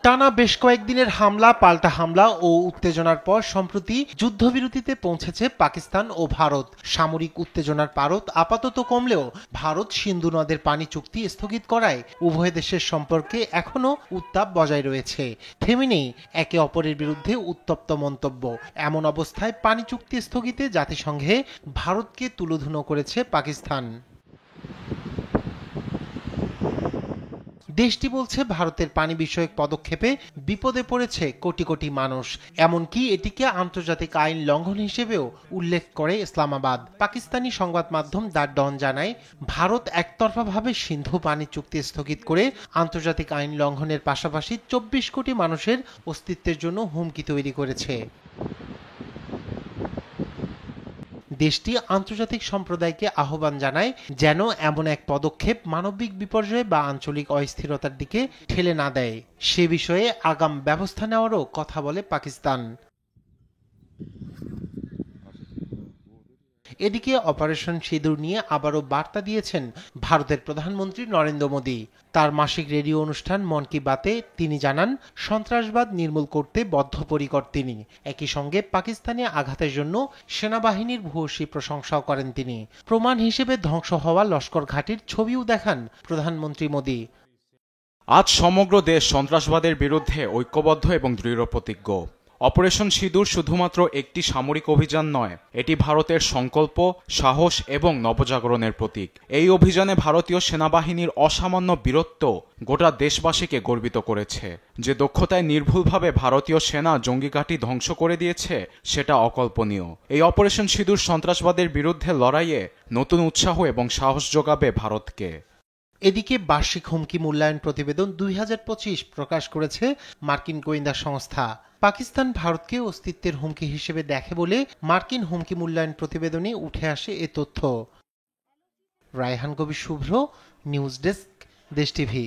টানা বেশ কয়েকদিনের হামলা পাল্টা হামলা ও উত্তেজনার পর সম্প্রতি যুদ্ধবিরতিতে পৌঁছেছে পাকিস্তান ও ভারত। সামরিক উত্তেজনার পারদ আপাতত কমলেও ভারত সিন্ধু নদের পানি চুক্তি স্থগিত করায় উভয় দেশের সম্পর্কে এখনো উত্তাপ বজায় রয়েছে। থেমে নেই একে অপরের বিরুদ্ধে উত্তপ্ত মন্তব্য। এমন অবস্থায় পানি চুক্তি স্থগিতে জাতিসংঘে ভারতকে তুলোধুনো করেছে পাকিস্তান। দেশটি বলছে ভারতের পানি বিষয়ক পদক্ষেপে বিপদে পড়েছে কোটি কোটি মানুষ, এমনকি এটিকে আন্তর্জাতিক আইন লঙ্ঘন হিসেবেও উল্লেখ করে ইসলামাবাদ। পাকিস্তানি সংবাদ মাধ্যম দ্য ডন জানায়, ভারত একতরফাভাবে সিন্ধু পানি চুক্তি স্থগিত করে আন্তর্জাতিক আইন লঙ্ঘনের পাশাপাশি 24 কোটি মানুষের অস্তিত্বের জন্য হুমকি তৈরি করেছে। দেশটি আন্তর্জাতিক সম্প্রদায়কে আহ্বান জানায় যেন এমন এক পদক্ষেপ মানবিক বিপর্যয় বা আঞ্চলিক অস্থিরতার দিকে ঠেলে না দেয়। সে বিষয়ে আগাম ব্যবস্থা নেওয়ারও কথা বলে পাকিস্তান। এদিকে অপারেশন সিঁদুর নিয়ে আবারও বার্তা দিয়েছেন ভারতের প্রধানমন্ত্রী নরেন্দ্র মোদী। তার মাসিক রেডিও অনুষ্ঠান মন কি বাতে তিনি জানান, সন্ত্রাসবাদ নির্মূল করতে বদ্ধপরিকর তিনি। একই সঙ্গে পাকিস্তানে আঘাতের জন্য সেনাবাহিনীর ভূয়সী প্রশংসাও করেন তিনি। প্রমাণ হিসেবে ধ্বংস হওয়া লস্কর ঘাটির ছবিও দেখান প্রধানমন্ত্রী মোদী। আজ সমগ্র দেশ সন্ত্রাসবাদের বিরুদ্ধে ঐক্যবদ্ধ এবং দৃঢ় প্রতিজ্ঞ। অপারেশন সিঁদুর শুধুমাত্র একটি সামরিক অভিযান নয়, এটি ভারতের সংকল্প, সাহস এবং নবজাগরণের প্রতীক। এই অভিযানে ভারতীয় সেনাবাহিনীর অসামান্য বীরত্ব গোটা দেশবাসীকে গর্বিত করেছে। যে দক্ষতায় নির্ভুলভাবে ভারতীয় সেনা জঙ্গি ঘাঁটি ধ্বংস করে দিয়েছে সেটা অকল্পনীয়। এই অপারেশন সিঁদুর সন্ত্রাসবাদের বিরুদ্ধে লড়াইয়ে নতুন উৎসাহ এবং সাহস যোগাবে ভারতকে। এদিকে বার্ষিক হুমকি মূল্যায়ন প্রতিবেদন 2025 প্রকাশ করেছে মার্কিন গোয়েন্দা সংস্থা। পাকিস্তান ভারতকে অস্তিত্বের হুমকি হিসেবে দেখে বলে মার্কিন হুমকি মূল্যায়ন প্রতিবেদনে উঠে আসে এ তথ্য। রায়হান কবির শুভ্র, নিউজ ডেস্ক, দেশ টিভি।